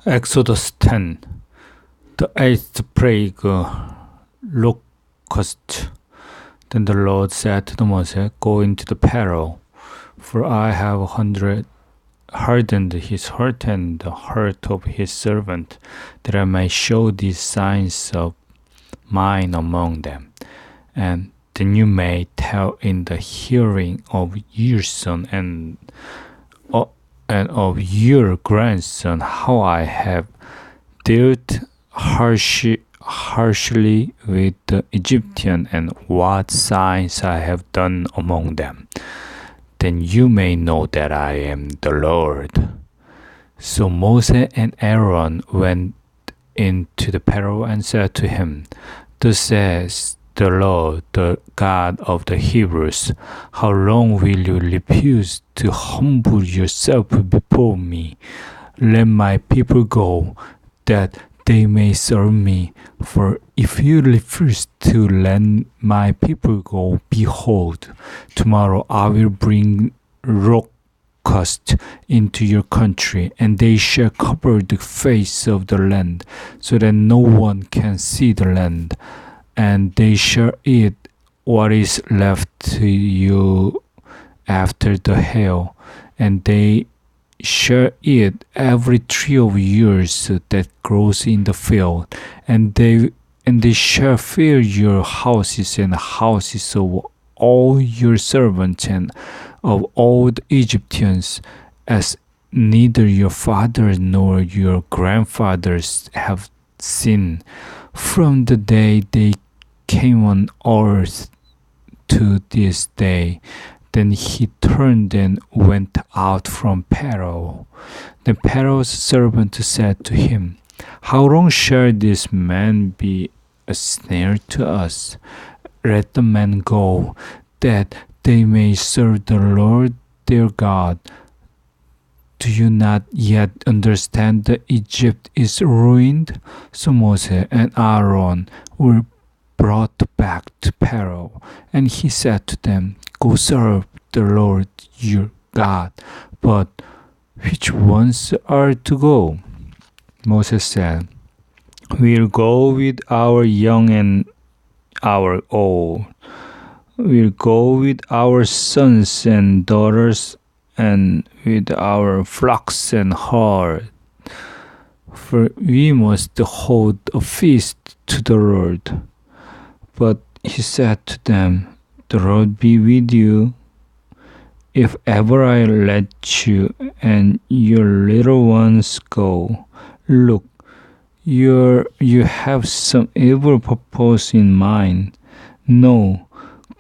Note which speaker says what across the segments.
Speaker 1: Exodus 10. The eighth plague, locust. Then the Lord said to Moses, Go into the Pharaoh, for I have hardened his heart and the heart of his servant, that I may show these signs of mine among them. And then you may tell in the hearing of your son and of your grandson how I have dealt harshly with the Egyptian and what signs I have done among them. Then you may know that I am the Lord. So Moses and Aaron went into the Pharaoh and said to him, Thus says the Lord, the God of the Hebrews, how long will you refuse to humble yourself before me? Let my people go, that they may serve me. For if you refuse to let my people go, behold, tomorrow I will bring locusts into your country, and they shall cover the face of the land, so that no one can see the land. And they shall eat what is left to you after the hail, and they shall eat every tree of yours that grows in the field, and they shall fill your houses and houses of all your servants and of all the Egyptians, as neither your fathers nor your grandfathers have seen, from the day they came on earth to this day. Then he turned and went out from Pharaoh. Then Pharaoh's servant said to him, How long shall this man be a snare to us? Let the men go, that they may serve the Lord their God. Do you not yet understand that Egypt is ruined? So Moses and Aaron were brought back to Pharaoh, and he said to them, Go serve the Lord your God. But which ones are to go? Moses said, We'll go with our young and our old. We'll go with our sons and daughters, and with our flocks and herds. For we must hold a feast to the Lord. But he said to them, The Lord be with you. If ever I let you and your little ones go, look, you have some evil purpose in mind. No,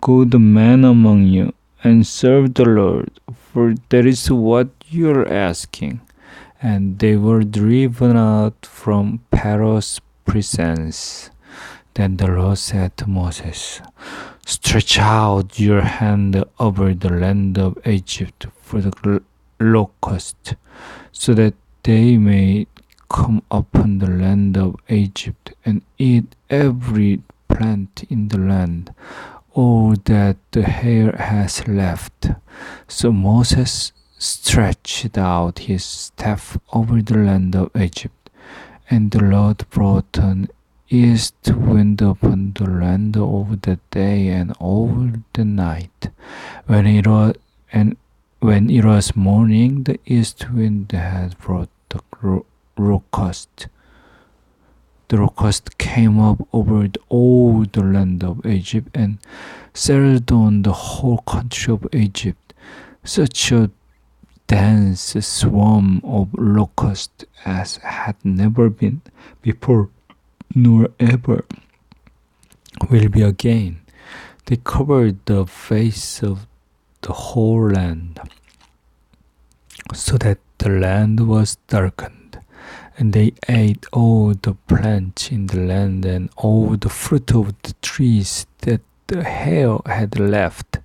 Speaker 1: go the man among you and serve the Lord, for that is what you are asking. And they were driven out from Pharaoh's presence. Then the Lord said to Moses, Stretch out your hand over the land of Egypt for the locust, so that they may come upon the land of Egypt and eat every plant in the land, all that the hair has left. So Moses stretched out his staff over the land of Egypt, and the Lord brought an east wind upon the land over the day and over the night. When it was morning, the east wind had brought the locust. The locust came up over all the land of Egypt and settled on the whole country of Egypt. Such a dense swarm of locusts as had never been before, nor ever will be again. They covered the face of the whole land, so that the land was darkened, and they ate all the plants in the land and all the fruit of the trees that the hail had left.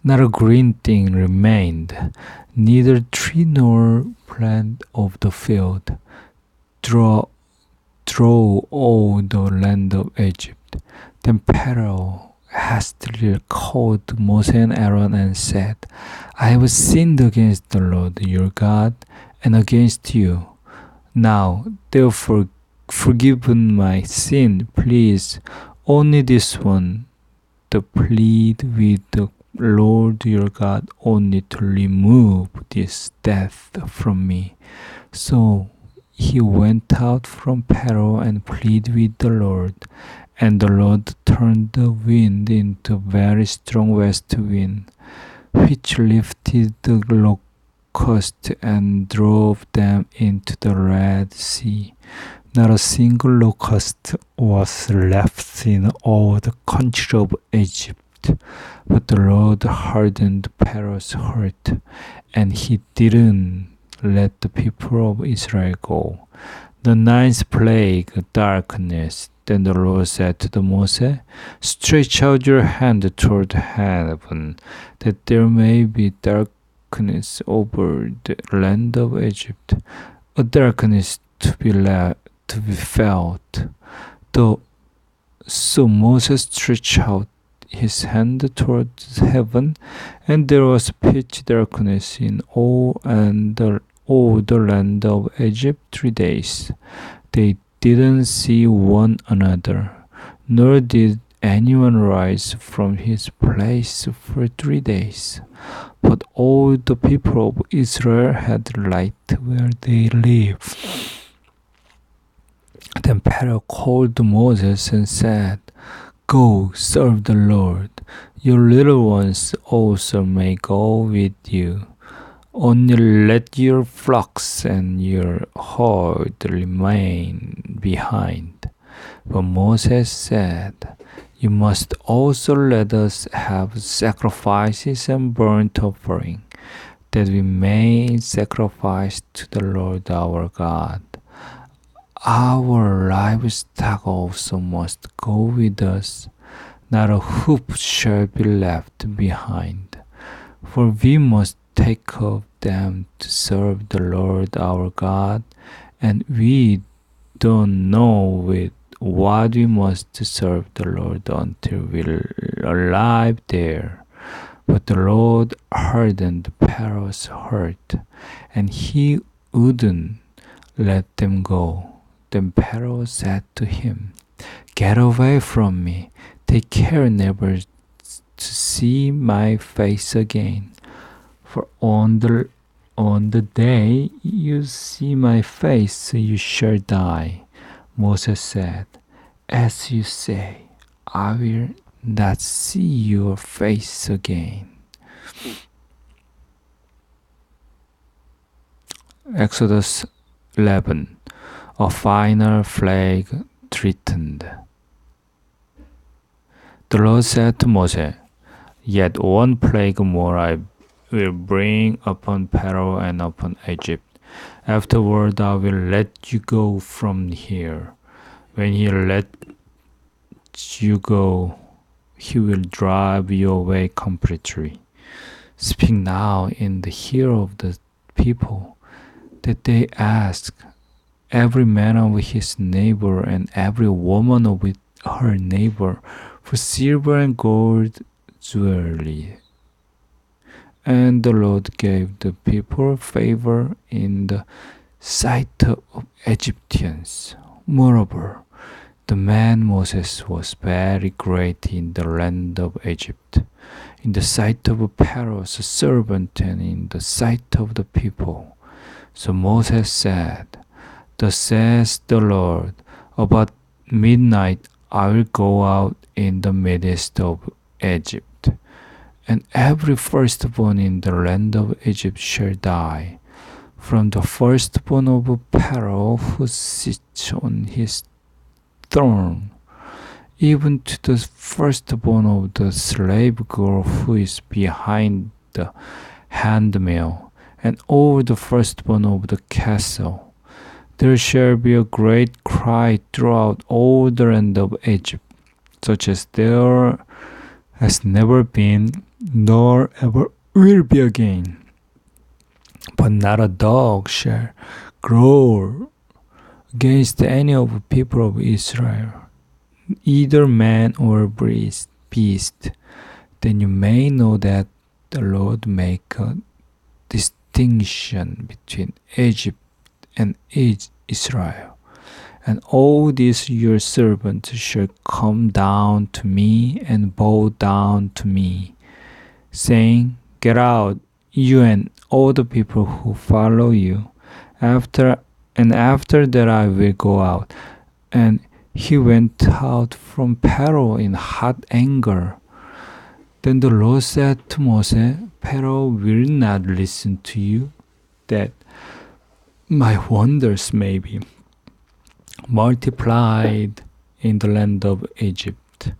Speaker 1: Not a green thing remained, neither tree nor plant of the field. Through all the land of Egypt. Then Pharaoh hastily called Moses and Aaron and said, I have sinned against the Lord your God and against you. Now, therefore, forgiven my sin, please, only this one, to plead with the Lord your God only to remove this death from me. So he went out from Pharaoh and pleaded with the Lord, and the Lord turned the wind into a very strong west wind, which lifted the locusts and drove them into the Red Sea. Not a single locust was left in all the country of Egypt, but the Lord hardened Pharaoh's heart, and he didn't let the people of Israel go. The ninth plague, darkness. Then the Lord said to Moses, stretch out your hand toward heaven, that there may be darkness over the land of Egypt, a darkness to be felt. So Moses stretched out his hand towards heaven, and there was pitch darkness in all the land of Egypt 3 days. They didn't see one another, nor did anyone rise from his place for 3 days. But all the people of Israel had light where they lived. Then Pharaoh called Moses and said, go, serve the Lord. Your little ones also may go with you. Only let your flocks and your herd remain behind. But Moses said, you must also let us have sacrifices and burnt offering, that we may sacrifice to the Lord our God. Our livestock also must go with us, not a hoof shall be left behind, for we must take of them to serve the Lord our God, and we don't know with what we must serve the Lord until we're alive there. But the Lord hardened Pharaoh's heart, and he wouldn't let them go. Then Pharaoh said to him, get away from me. Take care never to see my face again. For on the day you see my face, you shall die. Moses said, as you say, I will not see your face again. Exodus 11. A final plague threatened. The Lord said to Moses, yet one plague more I will bring upon Pharaoh and upon Egypt. Afterward I will let you go from here. When he lets you go, he will drive you away completely. Speak now in the ear of the people, that they ask every man of his neighbor and every woman of her neighbor for silver and gold jewelry. And the Lord gave the people favor in the sight of Egyptians. Moreover, the man Moses was very great in the land of Egypt, in the sight of Pharaoh's servant and in the sight of the people. So Moses said, thus says the Lord, about midnight I will go out in the midst of Egypt, and every firstborn in the land of Egypt shall die, from the firstborn of Pharaoh who sits on his throne, even to the firstborn of the slave girl who is behind the handmill, and all the firstborn of the castle. There shall be a great cry throughout all the land of Egypt, such as there has never been, nor ever will be again. But not a dog shall growl against any of the people of Israel, either man or beast. Then you may know that the Lord make a distinction between Egypt and Israel. And all these your servants shall come down to me and bow down to me, saying, Get out, you and all the people who follow you. After that I will go out. And he went out from Pharaoh in hot anger. Then the Lord said to Moses, Pharaoh will not listen to you, that my wonders may be multiplied in the land of Egypt.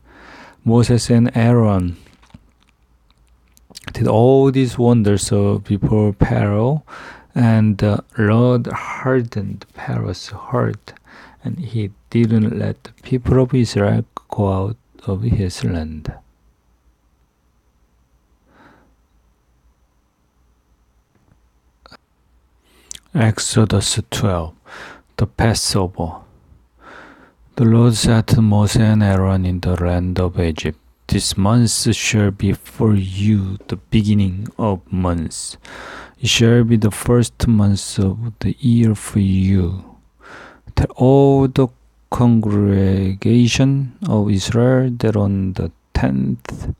Speaker 1: Moses and Aaron did all these wonders before Pharaoh, and the Lord hardened Pharaoh's heart, and he didn't let the people of Israel go out of his land. Exodus 12, the Passover. The Lord said to Moses and Aaron in the land of Egypt, This month shall be for you the beginning of months. It shall be the first month of the year for you. Tell all the congregation of Israel that on the 10th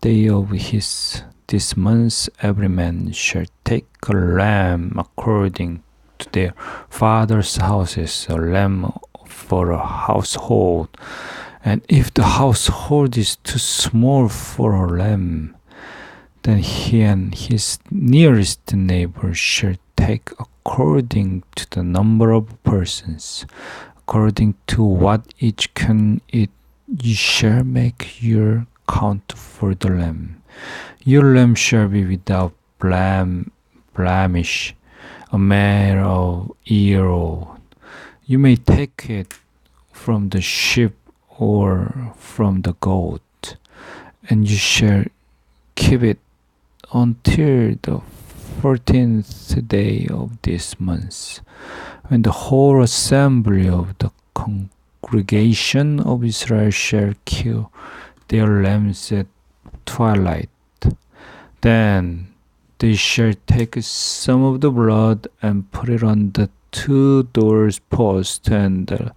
Speaker 1: day of this month every man shall take a lamb according to their father's houses, a lamb for a household. And if the household is too small for a lamb, then he and his nearest neighbor shall take according to the number of persons. According to what each can eat, you shall make your count for the lamb. Your lamb shall be without blemish, a male year old. You may take it from the sheep or from the goat, and you shall keep it until the 14th day of this month, when the whole assembly of the congregation of Israel shall kill their lambs at twilight. Then they shall take some of the blood and put it on the 2 doors posts and the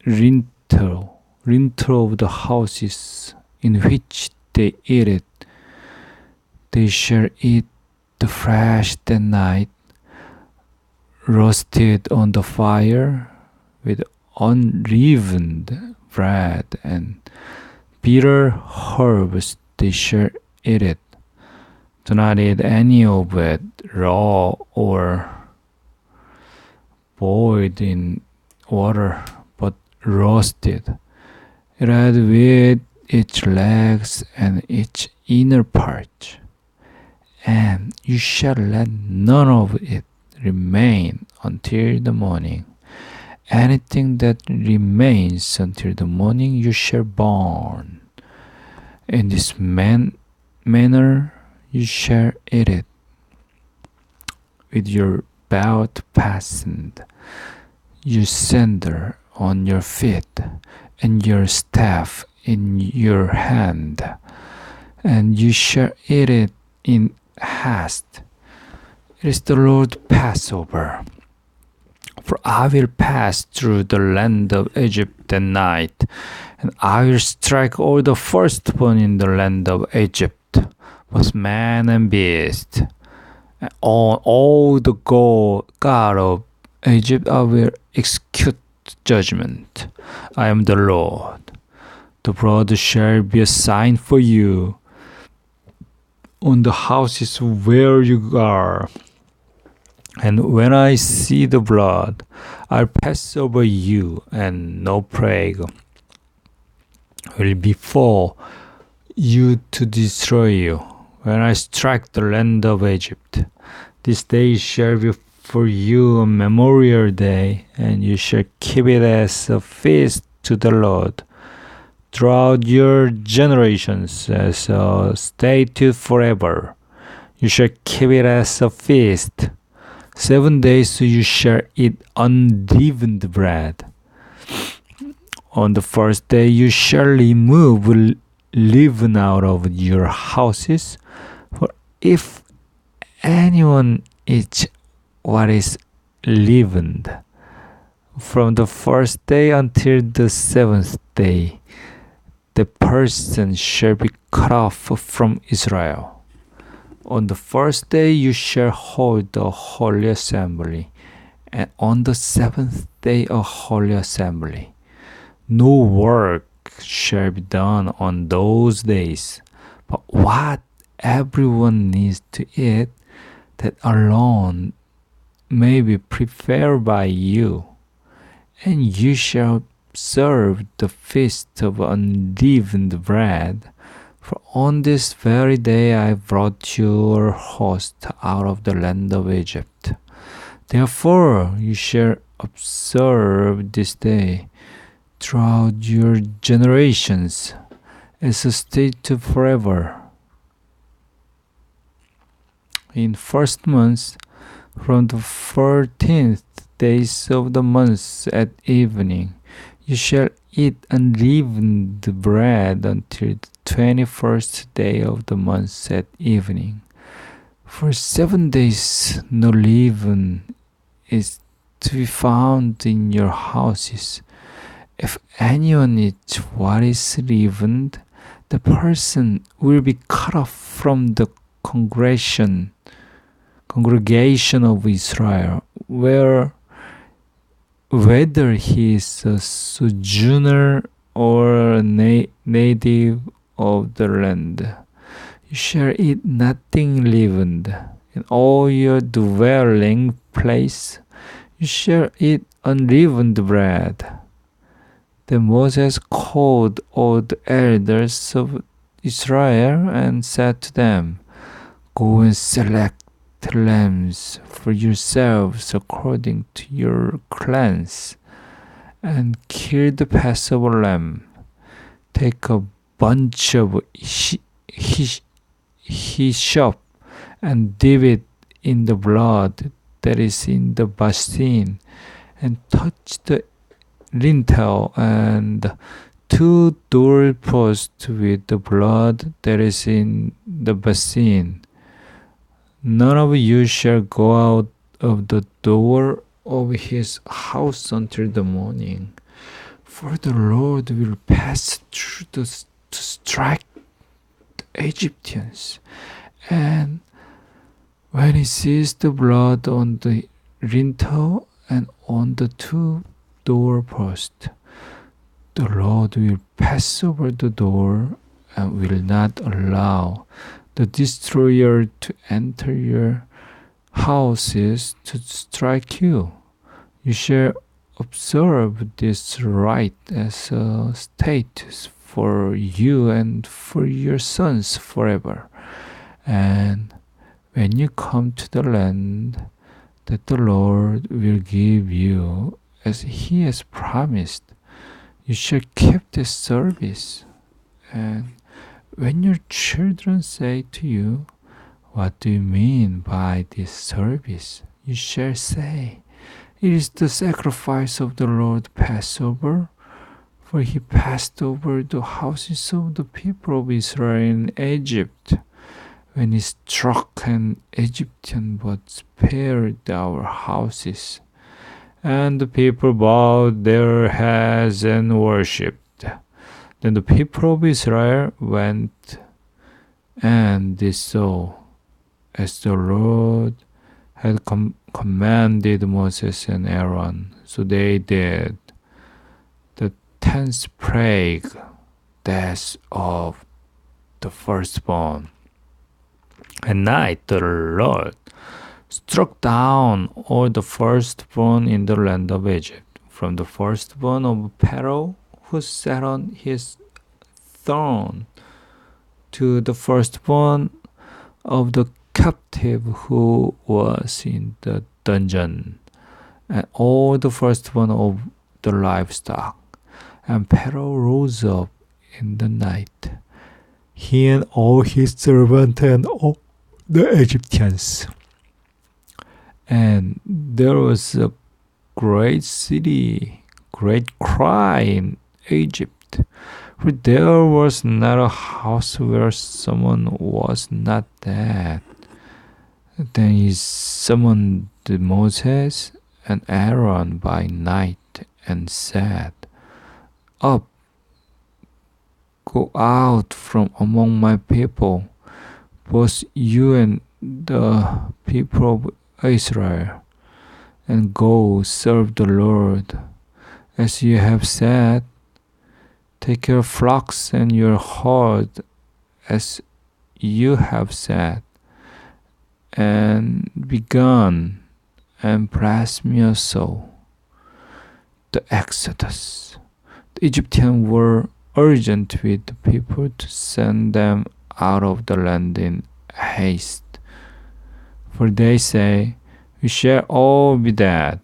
Speaker 1: lintel of the houses in which they eat it. They shall eat the flesh that night, roasted on the fire with unleavened bread and bitter herbs. They shall eat it. Do not eat any of it raw or boiled in water, but roasted. Eat with its legs and its inner part, and you shall let none of it remain until the morning. Anything that remains until the morning you shall burn. In this manner you shall eat it, with your belt fastened, your sandal on your feet, and your staff in your hand, and you shall eat it in haste. It is the Lord's Passover. For I will pass through the land of Egypt at night, and I will strike all the firstborn in the land of Egypt, both man and beast. And on all the God of Egypt I will execute judgment. I am the Lord. The blood shall be a sign for you on the houses where you are. And when I see the blood, I'll pass over you, and no plague will befall you to destroy you. When I strike the land of Egypt, this day shall be for you a memorial day, and you shall keep it as a feast to the Lord throughout your generations, as a statute forever. You shall keep it as a feast. 7 days you shall eat unleavened bread. On the first day you shall remove leaven out of your houses. For if anyone eats what is leavened. From the first day until the seventh day, the person shall be cut off from Israel. On the first day you shall hold a holy assembly, and on the seventh day a holy assembly. No work shall be done on those days, but what everyone needs to eat, that alone may be prepared by you. And you shall observe the feast of unleavened bread, for on this very day I brought your host out of the land of Egypt. Therefore you shall observe this day throughout your generations as a statute forever. In first month, from the 14th days of the month at evening, you shall eat unleavened bread until the 21st day of the month at evening. For 7 days no leaven is to be found in your houses. If anyone eats what is leavened, the person will be cut off from the congregation of Israel, whether he is a sojourner or a native of the land. You shall eat nothing leavened. In all your dwelling place you shall eat unleavened bread. Then Moses called all the elders of Israel and said to them, Go and select lambs for yourselves according to your clans, and kill the Passover lamb. Take a bunch of hyssop and dip it in the blood that is in the basin, and touch the lintel and 2 doorposts with the blood that is in the basin. None of you shall go out of the door of his house until the morning, for the Lord will pass through to strike the Egyptians. And when he sees the blood on the lintel and on the 2 doorposts, the Lord will pass over the door and will not allow the destroyer to enter your houses to strike you. You shall observe this rite as a statute for you and for your sons forever. And when you come to the land that the Lord will give you, as he has promised, you shall keep this service. And when your children say to you, What do you mean by this service? You shall say, It is the sacrifice of the Lord Passover, for he passed over the houses of the people of Israel in Egypt, when he struck an Egyptian but spared our houses. And the people bowed their heads and worshipped. Then the people of Israel went and did so, as the Lord had commanded Moses and Aaron. So they did. The 10th plague, death of the firstborn. At night the Lord struck down all the firstborn in the land of Egypt, from the firstborn of Pharaoh who sat on his throne, to the firstborn of the captive who was in the dungeon, and all the firstborn of the livestock. And Pharaoh rose up in the night, he and all his servants and all the Egyptians. And there was a great cry in Egypt, for there was not a house where someone was not dead. Then he summoned Moses and Aaron by night and said, Up, go out from among my people, both you and the people of Israel, and go serve the Lord. As you have said, take your flocks and your herd as you have said, and be gone, and bless me also. The Exodus. The Egyptians were urgent with the people to send them out of the land in haste. For they say, We shall all be dead.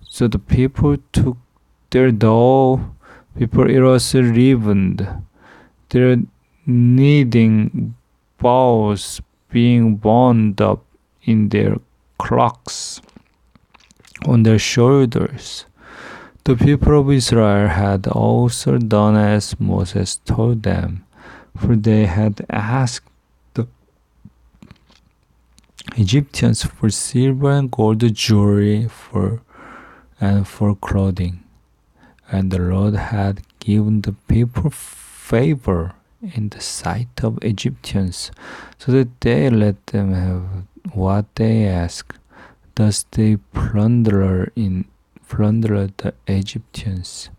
Speaker 1: So the people took their dough before it was leavened, their kneading bowls being bound up in their clocks on their shoulders. The people of Israel had also done as Moses told them, for they had asked the Egyptians for silver and gold jewelry and for clothing. And the Lord had given the people favor in the sight of Egyptians, so that they let them have what they asked. Thus they plundered the Egyptians,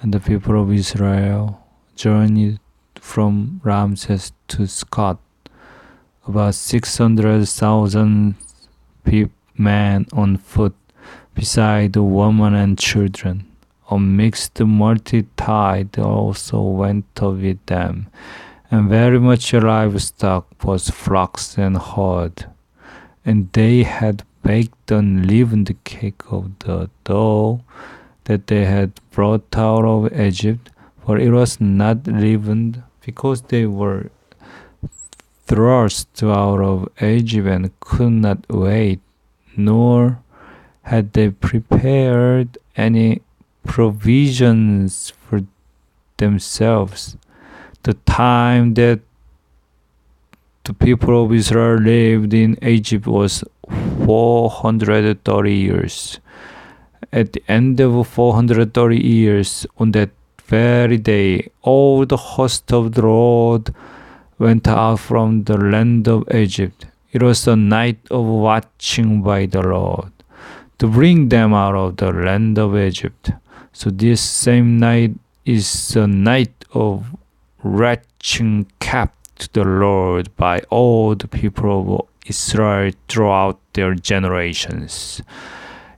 Speaker 1: and the people of Israel journeyed from Ramses to Scott, about 600,000 men on foot, beside the women and children. A mixed multitude also went with them, and very much livestock, both flocks and herd. And they had baked unleavened cake of the dough that they had brought out of Egypt, for it was not leavened, because they were thrust out of Egypt and could not wait, nor had they prepared any provisions for themselves. The time that the people of Israel lived in Egypt was 430 years. At the end of 430 years, on that very day, all the host of the Lord went out from the land of Egypt. It was a night of watching by the Lord, to bring them out of the land of Egypt. So this same night is a night of retching kept to the Lord by all the people of Israel throughout their generations.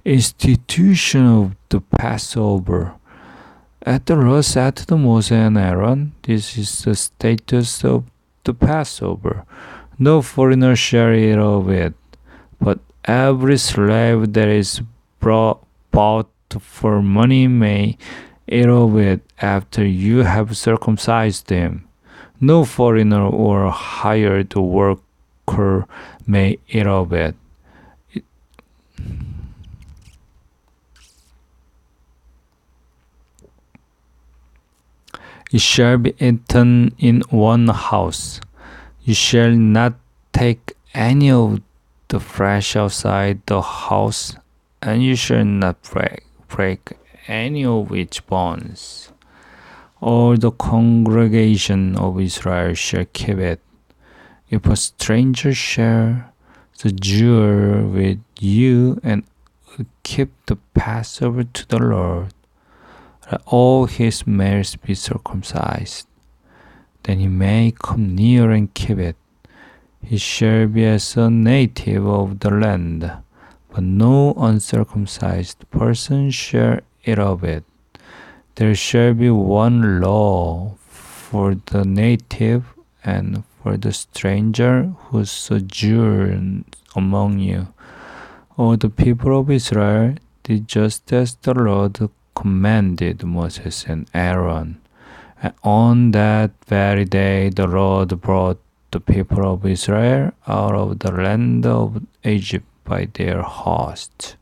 Speaker 1: Institution of the Passover. At the Lord said to Moses and Aaron, This is the status of the Passover. No foreigner shall eat of it, but every slave that is bought for money may eat of it after you have circumcised him. No foreigner or hired worker may eat of it. It shall be eaten in one house. You shall not take any of the flesh outside the house, and you shall not break any of its bones. All the congregation of Israel shall keep it. If a stranger shall sojourn with you and keep the Passover to the Lord, let all his males be circumcised. Then he may come near and keep it. He shall be as a native of the land, but no uncircumcised person shall eat of it. There shall be one law for the native and for the stranger who sojourns among you. All the people of Israel did just as the Lord commanded Moses and Aaron. And on that very day the Lord brought the people of Israel out of the land of Egypt by their host.